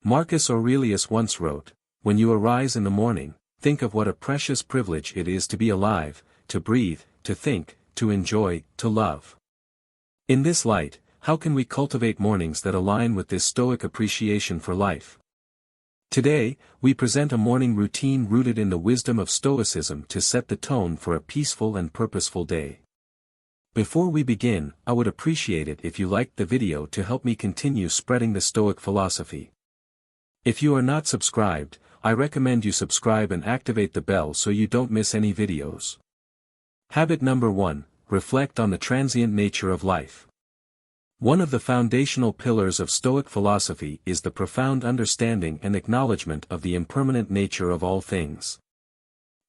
Marcus Aurelius once wrote, "When you arise in the morning, think of what a precious privilege it is to be alive, to breathe, to think, to enjoy, to love." In this light, how can we cultivate mornings that align with this Stoic appreciation for life? Today, we present a morning routine rooted in the wisdom of Stoicism to set the tone for a peaceful and purposeful day. Before we begin, I would appreciate it if you liked the video to help me continue spreading the Stoic philosophy. If you are not subscribed, I recommend you subscribe and activate the bell so you don't miss any videos. Habit number 1, reflect on the transient nature of life. One of the foundational pillars of Stoic philosophy is the profound understanding and acknowledgement of the impermanent nature of all things.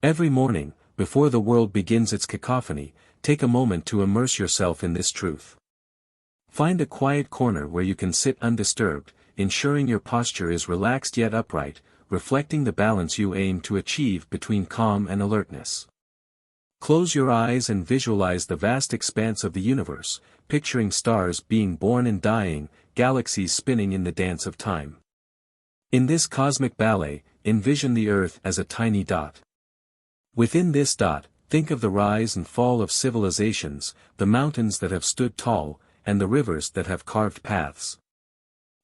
Every morning, before the world begins its cacophony, take a moment to immerse yourself in this truth. Find a quiet corner where you can sit undisturbed, ensuring your posture is relaxed yet upright, reflecting the balance you aim to achieve between calm and alertness. Close your eyes and visualize the vast expanse of the universe, picturing stars being born and dying, galaxies spinning in the dance of time. In this cosmic ballet, envision the Earth as a tiny dot. Within this dot, think of the rise and fall of civilizations, the mountains that have stood tall, and the rivers that have carved paths.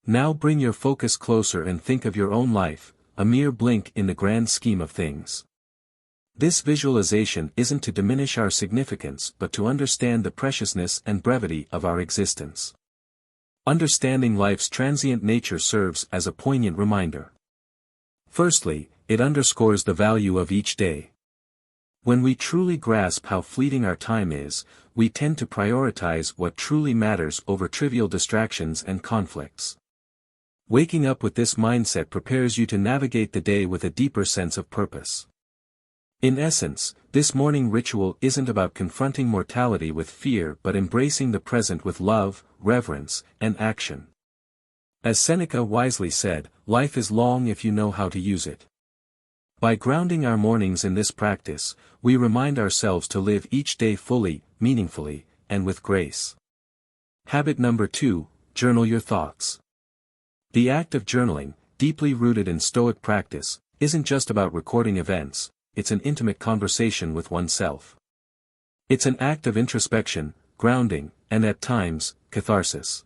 Now bring your focus closer and think of your own life, a mere blink in the grand scheme of things. This visualization isn't to diminish our significance but to understand the preciousness and brevity of our existence. Understanding life's transient nature serves as a poignant reminder. Firstly, it underscores the value of each day. When we truly grasp how fleeting our time is, we tend to prioritize what truly matters over trivial distractions and conflicts. Waking up with this mindset prepares you to navigate the day with a deeper sense of purpose. In essence, this morning ritual isn't about confronting mortality with fear but embracing the present with love, reverence, and action. As Seneca wisely said, life is long if you know how to use it. By grounding our mornings in this practice, we remind ourselves to live each day fully, meaningfully, and with grace. Habit number 2, journal your thoughts. The act of journaling, deeply rooted in Stoic practice, isn't just about recording events, it's an intimate conversation with oneself. It's an act of introspection, grounding, and at times, catharsis.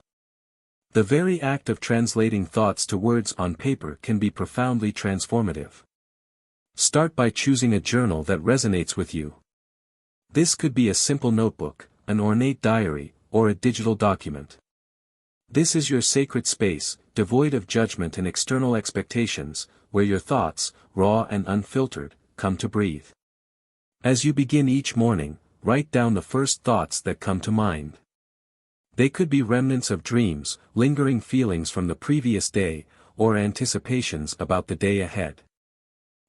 The very act of translating thoughts to words on paper can be profoundly transformative. Start by choosing a journal that resonates with you. This could be a simple notebook, an ornate diary, or a digital document. This is your sacred space, devoid of judgment and external expectations, where your thoughts, raw and unfiltered, come to breathe. As you begin each morning, write down the first thoughts that come to mind. They could be remnants of dreams, lingering feelings from the previous day, or anticipations about the day ahead.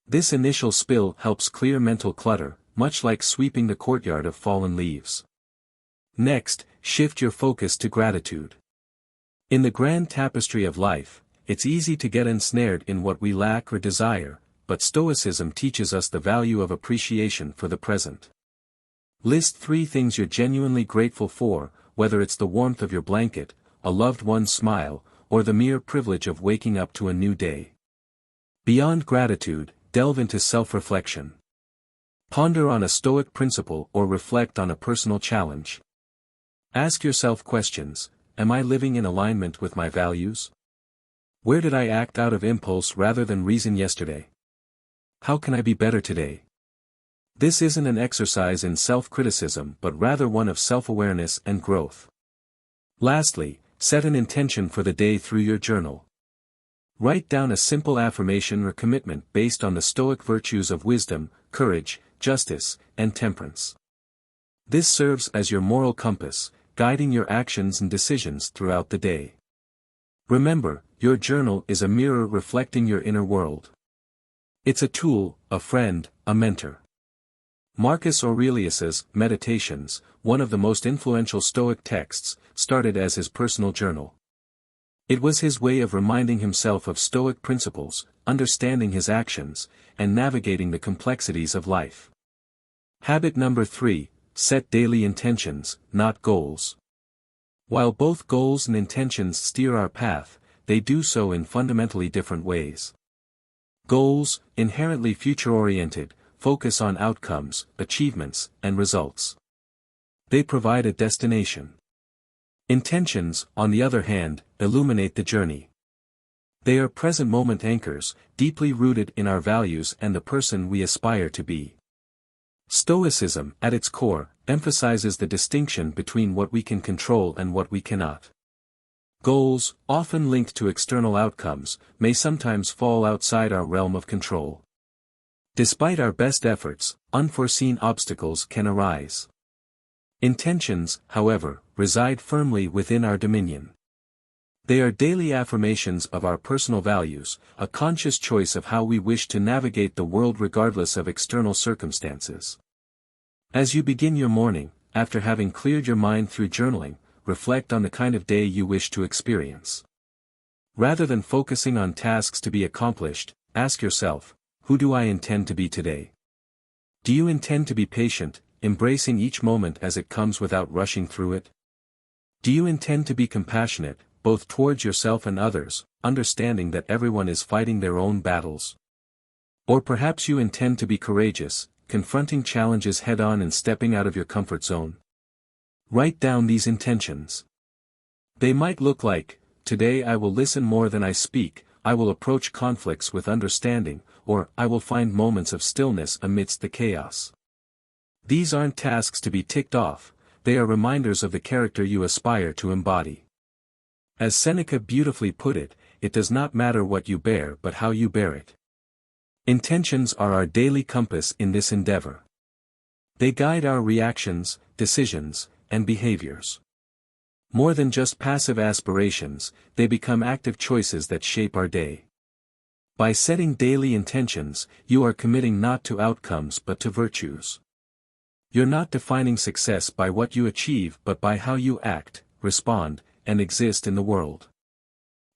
This initial spill helps clear mental clutter, much like sweeping the courtyard of fallen leaves. Next, shift your focus to gratitude. In the grand tapestry of life, it's easy to get ensnared in what we lack or desire, but Stoicism teaches us the value of appreciation for the present. List 3 things you're genuinely grateful for, whether it's the warmth of your blanket, a loved one's smile, or the mere privilege of waking up to a new day. Beyond gratitude, delve into self-reflection. Ponder on a Stoic principle or reflect on a personal challenge. Ask yourself questions: am I living in alignment with my values? Where did I act out of impulse rather than reason yesterday? How can I be better today? This isn't an exercise in self-criticism but rather one of self-awareness and growth. Lastly, set an intention for the day through your journal. Write down a simple affirmation or commitment based on the Stoic virtues of wisdom, courage, justice, and temperance. This serves as your moral compass, guiding your actions and decisions throughout the day. Remember, your journal is a mirror reflecting your inner world. It's a tool, a friend, a mentor. Marcus Aurelius's Meditations, one of the most influential Stoic texts, started as his personal journal. It was his way of reminding himself of Stoic principles, understanding his actions, and navigating the complexities of life. Habit number 3, set daily intentions, not goals. While both goals and intentions steer our path, they do so in fundamentally different ways. Goals, inherently future-oriented, focus on outcomes, achievements, and results. They provide a destination. Intentions, on the other hand, illuminate the journey. They are present-moment anchors, deeply rooted in our values and the person we aspire to be. Stoicism, at its core, emphasizes the distinction between what we can control and what we cannot. Goals, often linked to external outcomes, may sometimes fall outside our realm of control. Despite our best efforts, unforeseen obstacles can arise. Intentions, however, reside firmly within our dominion. They are daily affirmations of our personal values, a conscious choice of how we wish to navigate the world regardless of external circumstances. As you begin your morning, after having cleared your mind through journaling, reflect on the kind of day you wish to experience. Rather than focusing on tasks to be accomplished, ask yourself, who do I intend to be today? Do you intend to be patient, embracing each moment as it comes without rushing through it? Do you intend to be compassionate, both towards yourself and others, understanding that everyone is fighting their own battles? Or perhaps you intend to be courageous, confronting challenges head-on and stepping out of your comfort zone? Write down these intentions. They might look like, today I will listen more than I speak, I will approach conflicts with understanding, or I will find moments of stillness amidst the chaos. These aren't tasks to be ticked off, they are reminders of the character you aspire to embody. As Seneca beautifully put it, it does not matter what you bear but how you bear it. Intentions are our daily compass in this endeavor. They guide our reactions, decisions, and behaviors. More than just passive aspirations, they become active choices that shape our day. By setting daily intentions, you are committing not to outcomes but to virtues. You're not defining success by what you achieve but by how you act, respond, and exist in the world.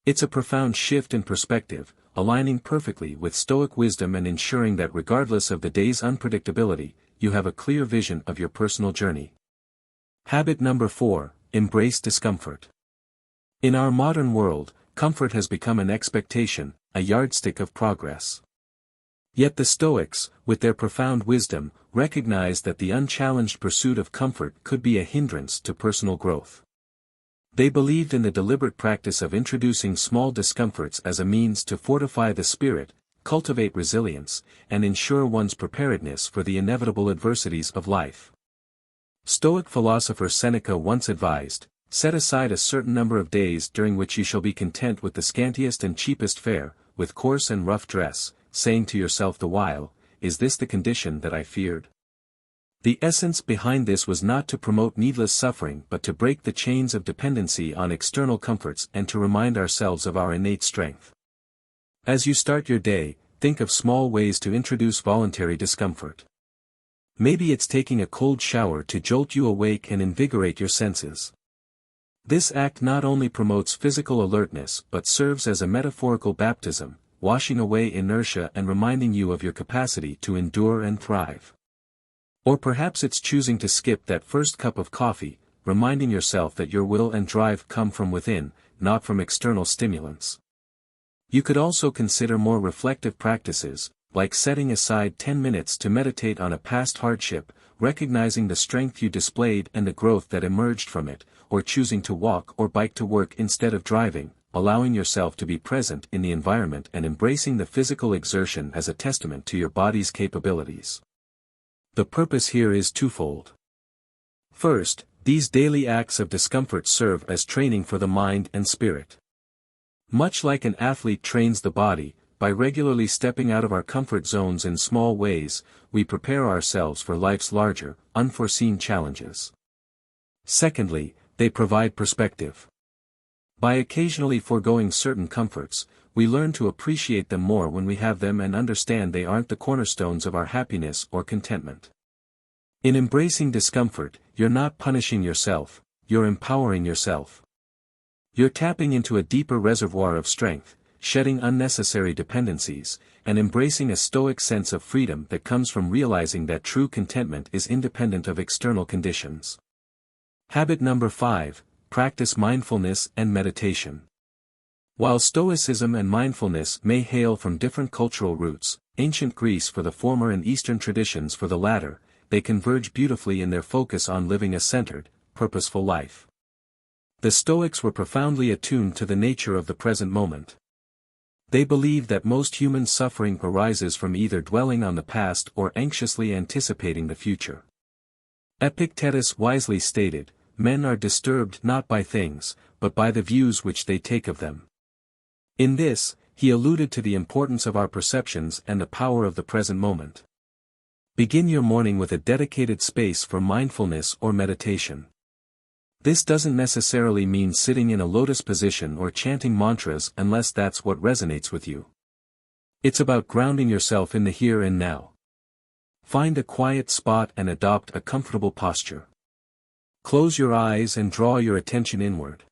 It's a profound shift in perspective, aligning perfectly with Stoic wisdom and ensuring that regardless of the day's unpredictability, you have a clear vision of your personal journey. Habit number 4, embrace discomfort. In our modern world, comfort has become an expectation, a yardstick of progress. Yet the Stoics, with their profound wisdom, recognized that the unchallenged pursuit of comfort could be a hindrance to personal growth. They believed in the deliberate practice of introducing small discomforts as a means to fortify the spirit, cultivate resilience, and ensure one's preparedness for the inevitable adversities of life. Stoic philosopher Seneca once advised, set aside a certain number of days during which you shall be content with the scantiest and cheapest fare, with coarse and rough dress, saying to yourself the while, is this the condition that I feared? The essence behind this was not to promote needless suffering but to break the chains of dependency on external comforts and to remind ourselves of our innate strength. As you start your day, think of small ways to introduce voluntary discomfort. Maybe it's taking a cold shower to jolt you awake and invigorate your senses. This act not only promotes physical alertness but serves as a metaphorical baptism, washing away inertia and reminding you of your capacity to endure and thrive. Or perhaps it's choosing to skip that first cup of coffee, reminding yourself that your will and drive come from within, not from external stimulants. You could also consider more reflective practices, like setting aside 10 minutes to meditate on a past hardship, recognizing the strength you displayed and the growth that emerged from it, or choosing to walk or bike to work instead of driving, allowing yourself to be present in the environment and embracing the physical exertion as a testament to your body's capabilities. The purpose here is twofold. First, these daily acts of discomfort serve as training for the mind and spirit. Much like an athlete trains the body, by regularly stepping out of our comfort zones in small ways, we prepare ourselves for life's larger, unforeseen challenges. Secondly, they provide perspective. By occasionally foregoing certain comforts, we learn to appreciate them more when we have them and understand they aren't the cornerstones of our happiness or contentment. In embracing discomfort, you're not punishing yourself, you're empowering yourself. You're tapping into a deeper reservoir of strength, shedding unnecessary dependencies, and embracing a stoic sense of freedom that comes from realizing that true contentment is independent of external conditions. Habit number 5, practice mindfulness and meditation. While Stoicism and mindfulness may hail from different cultural roots, ancient Greece for the former and Eastern traditions for the latter, they converge beautifully in their focus on living a centered, purposeful life. The Stoics were profoundly attuned to the nature of the present moment. They believed that most human suffering arises from either dwelling on the past or anxiously anticipating the future. Epictetus wisely stated, "Men are disturbed not by things, but by the views which they take of them." In this, he alluded to the importance of our perceptions and the power of the present moment. Begin your morning with a dedicated space for mindfulness or meditation. This doesn't necessarily mean sitting in a lotus position or chanting mantras unless that's what resonates with you. It's about grounding yourself in the here and now. Find a quiet spot and adopt a comfortable posture. Close your eyes and draw your attention inward.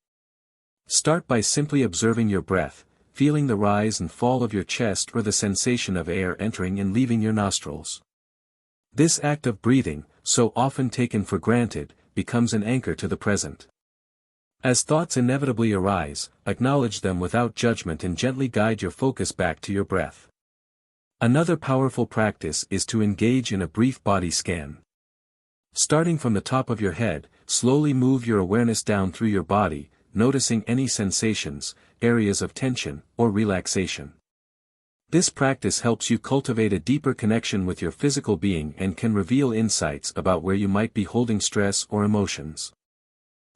Start by simply observing your breath, feeling the rise and fall of your chest or the sensation of air entering and leaving your nostrils. This act of breathing, so often taken for granted, becomes an anchor to the present. As thoughts inevitably arise, acknowledge them without judgment and gently guide your focus back to your breath. Another powerful practice is to engage in a brief body scan. Starting from the top of your head, slowly move your awareness down through your body, noticing any sensations, areas of tension, or relaxation. This practice helps you cultivate a deeper connection with your physical being and can reveal insights about where you might be holding stress or emotions.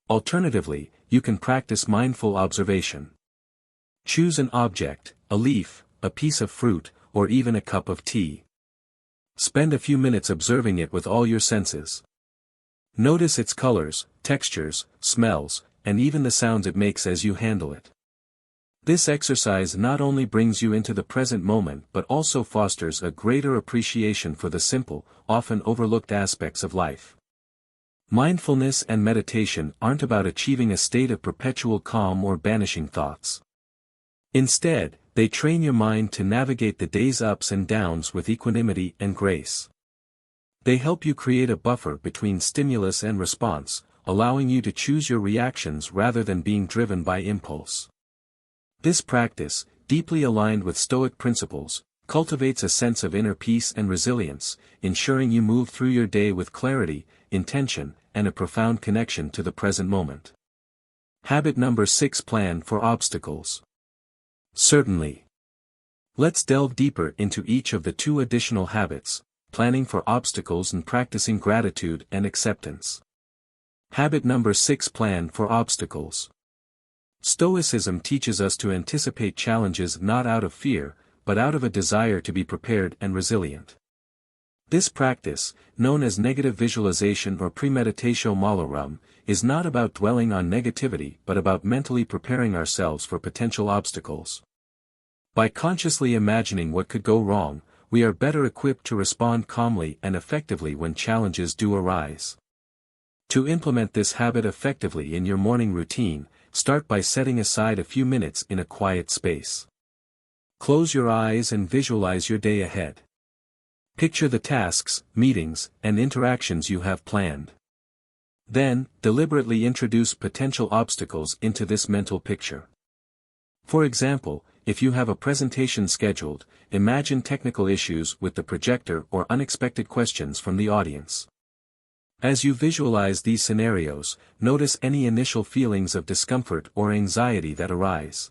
Alternatively, you can practice mindful observation. Choose an object, a leaf, a piece of fruit, or even a cup of tea. Spend a few minutes observing it with all your senses. Notice its colors, textures, smells, and even the sounds it makes as you handle it. This exercise not only brings you into the present moment but also fosters a greater appreciation for the simple, often overlooked aspects of life. Mindfulness and meditation aren't about achieving a state of perpetual calm or banishing thoughts. Instead, they train your mind to navigate the day's ups and downs with equanimity and grace. They help you create a buffer between stimulus and response, allowing you to choose your reactions rather than being driven by impulse. This practice, deeply aligned with Stoic principles, cultivates a sense of inner peace and resilience, ensuring you move through your day with clarity, intention, and a profound connection to the present moment. Habit number 6: Plan for obstacles. Certainly. Let's delve deeper into each of the two additional habits, planning for obstacles and practicing gratitude and acceptance. Habit number 6: Plan for obstacles. Stoicism teaches us to anticipate challenges not out of fear, but out of a desire to be prepared and resilient. This practice, known as negative visualization or premeditatio malorum, is not about dwelling on negativity but about mentally preparing ourselves for potential obstacles. By consciously imagining what could go wrong, we are better equipped to respond calmly and effectively when challenges do arise. To implement this habit effectively in your morning routine, start by setting aside a few minutes in a quiet space. Close your eyes and visualize your day ahead. Picture the tasks, meetings, and interactions you have planned. Then, deliberately introduce potential obstacles into this mental picture. For example, if you have a presentation scheduled, imagine technical issues with the projector or unexpected questions from the audience. As you visualize these scenarios, notice any initial feelings of discomfort or anxiety that arise.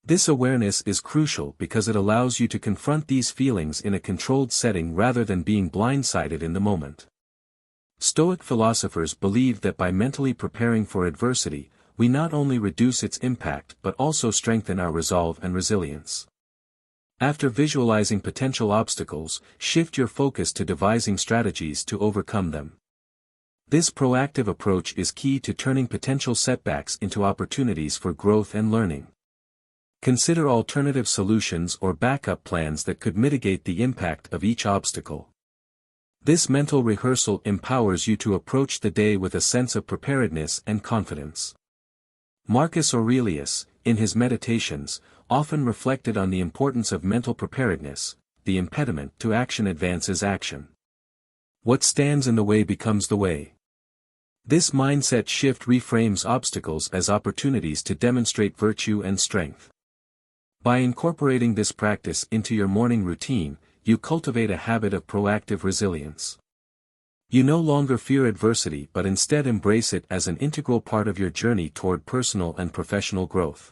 This awareness is crucial because it allows you to confront these feelings in a controlled setting rather than being blindsided in the moment. Stoic philosophers believed that by mentally preparing for adversity, we not only reduce its impact but also strengthen our resolve and resilience. After visualizing potential obstacles, shift your focus to devising strategies to overcome them. This proactive approach is key to turning potential setbacks into opportunities for growth and learning. Consider alternative solutions or backup plans that could mitigate the impact of each obstacle. This mental rehearsal empowers you to approach the day with a sense of preparedness and confidence. Marcus Aurelius, in his Meditations, often reflected on the importance of mental preparedness. The impediment to action advances action. What stands in the way becomes the way. This mindset shift reframes obstacles as opportunities to demonstrate virtue and strength. By incorporating this practice into your morning routine, you cultivate a habit of proactive resilience. You no longer fear adversity but instead embrace it as an integral part of your journey toward personal and professional growth.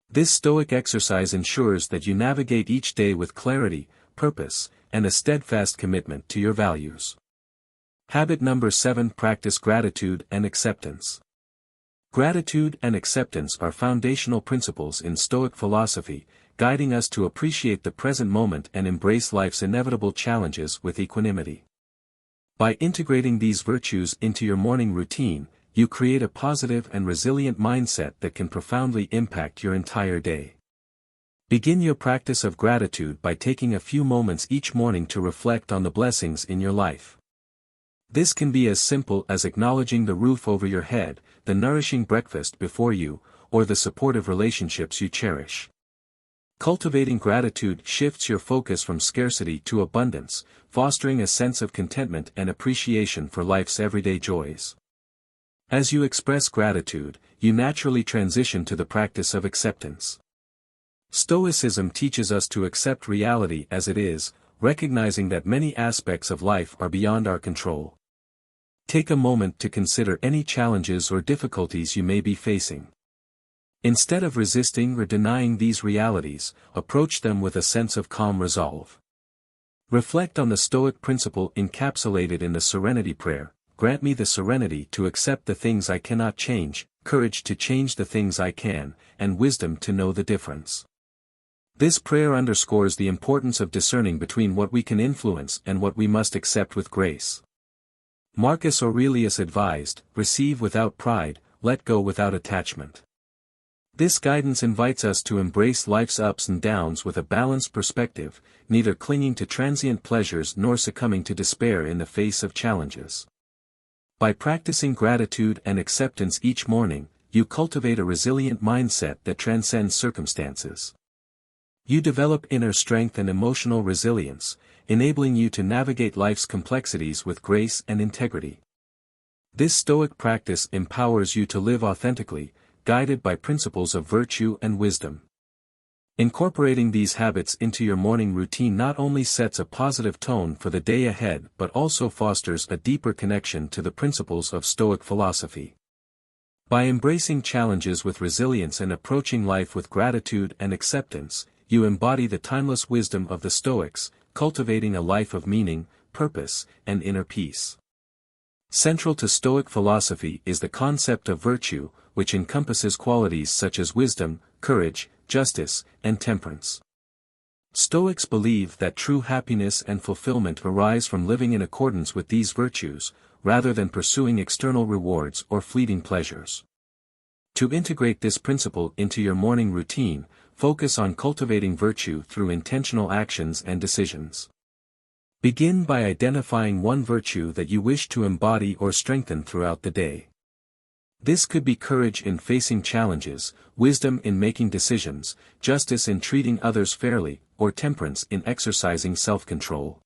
This Stoic exercise ensures that you navigate each day with clarity, purpose, and a steadfast commitment to your values. Habit number 7: Practice gratitude and acceptance. Gratitude and acceptance are foundational principles in Stoic philosophy, guiding us to appreciate the present moment and embrace life's inevitable challenges with equanimity. By integrating these virtues into your morning routine, you create a positive and resilient mindset that can profoundly impact your entire day. Begin your practice of gratitude by taking a few moments each morning to reflect on the blessings in your life. This can be as simple as acknowledging the roof over your head, the nourishing breakfast before you, or the supportive relationships you cherish. Cultivating gratitude shifts your focus from scarcity to abundance, fostering a sense of contentment and appreciation for life's everyday joys. As you express gratitude, you naturally transition to the practice of acceptance. Stoicism teaches us to accept reality as it is, recognizing that many aspects of life are beyond our control. Take a moment to consider any challenges or difficulties you may be facing. Instead of resisting or denying these realities, approach them with a sense of calm resolve. Reflect on the Stoic principle encapsulated in the Serenity Prayer: grant me the serenity to accept the things I cannot change, courage to change the things I can, and wisdom to know the difference. This prayer underscores the importance of discerning between what we can influence and what we must accept with grace. Marcus Aurelius advised, "Receive without pride, let go without attachment." This guidance invites us to embrace life's ups and downs with a balanced perspective, neither clinging to transient pleasures nor succumbing to despair in the face of challenges. By practicing gratitude and acceptance each morning, you cultivate a resilient mindset that transcends circumstances. You develop inner strength and emotional resilience, enabling you to navigate life's complexities with grace and integrity. This Stoic practice empowers you to live authentically, guided by principles of virtue and wisdom. Incorporating these habits into your morning routine not only sets a positive tone for the day ahead but also fosters a deeper connection to the principles of Stoic philosophy. By embracing challenges with resilience and approaching life with gratitude and acceptance, you embody the timeless wisdom of the Stoics, cultivating a life of meaning, purpose, and inner peace. Central to Stoic philosophy is the concept of virtue, which encompasses qualities such as wisdom, courage, justice, and temperance. Stoics believe that true happiness and fulfillment arise from living in accordance with these virtues, rather than pursuing external rewards or fleeting pleasures. To integrate this principle into your morning routine, focus on cultivating virtue through intentional actions and decisions. Begin by identifying one virtue that you wish to embody or strengthen throughout the day. This could be courage in facing challenges, wisdom in making decisions, justice in treating others fairly, or temperance in exercising self-control.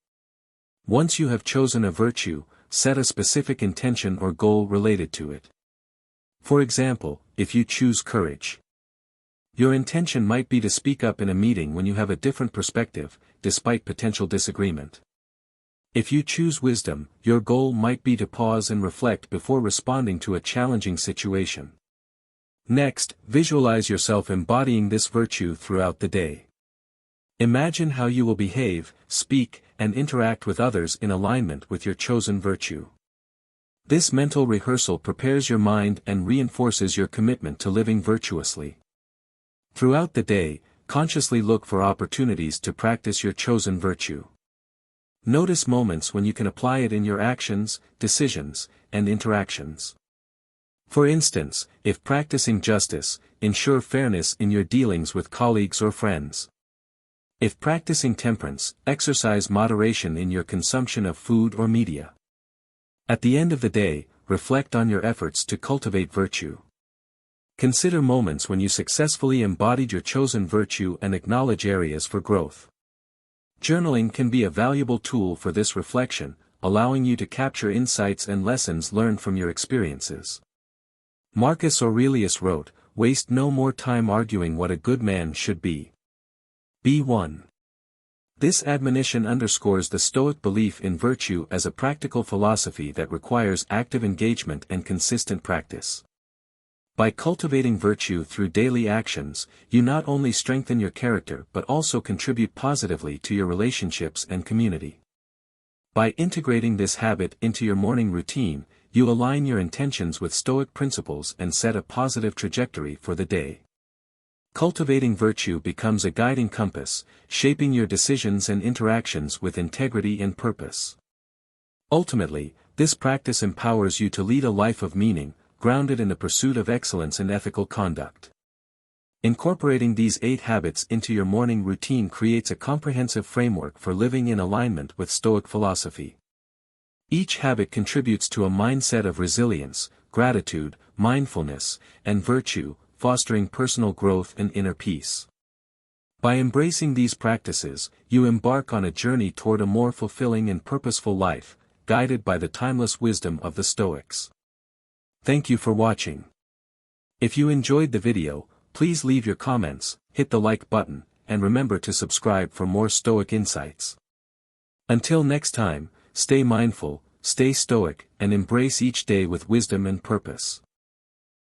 Once you have chosen a virtue, set a specific intention or goal related to it. For example, if you choose courage, your intention might be to speak up in a meeting when you have a different perspective, despite potential disagreement. If you choose wisdom, your goal might be to pause and reflect before responding to a challenging situation. Next, visualize yourself embodying this virtue throughout the day. Imagine how you will behave, speak, and interact with others in alignment with your chosen virtue. This mental rehearsal prepares your mind and reinforces your commitment to living virtuously. Throughout the day, consciously look for opportunities to practice your chosen virtue. Notice moments when you can apply it in your actions, decisions, and interactions. For instance, if practicing justice, ensure fairness in your dealings with colleagues or friends. If practicing temperance, exercise moderation in your consumption of food or media. At the end of the day, reflect on your efforts to cultivate virtue. Consider moments when you successfully embodied your chosen virtue and acknowledge areas for growth. Journaling can be a valuable tool for this reflection, allowing you to capture insights and lessons learned from your experiences. Marcus Aurelius wrote, "Waste no more time arguing what a good man should be. Be one." This admonition underscores the Stoic belief in virtue as a practical philosophy that requires active engagement and consistent practice. By cultivating virtue through daily actions, you not only strengthen your character but also contribute positively to your relationships and community. By integrating this habit into your morning routine, you align your intentions with Stoic principles and set a positive trajectory for the day. Cultivating virtue becomes a guiding compass, shaping your decisions and interactions with integrity and purpose. Ultimately, this practice empowers you to lead a life of meaning, grounded in the pursuit of excellence and ethical conduct. Incorporating these 8 habits into your morning routine creates a comprehensive framework for living in alignment with Stoic philosophy. Each habit contributes to a mindset of resilience, gratitude, mindfulness, and virtue, fostering personal growth and inner peace. By embracing these practices, you embark on a journey toward a more fulfilling and purposeful life, guided by the timeless wisdom of the Stoics. Thank you for watching. If you enjoyed the video, please leave your comments, hit the like button, and remember to subscribe for more Stoic insights. Until next time, stay mindful, stay Stoic, and embrace each day with wisdom and purpose.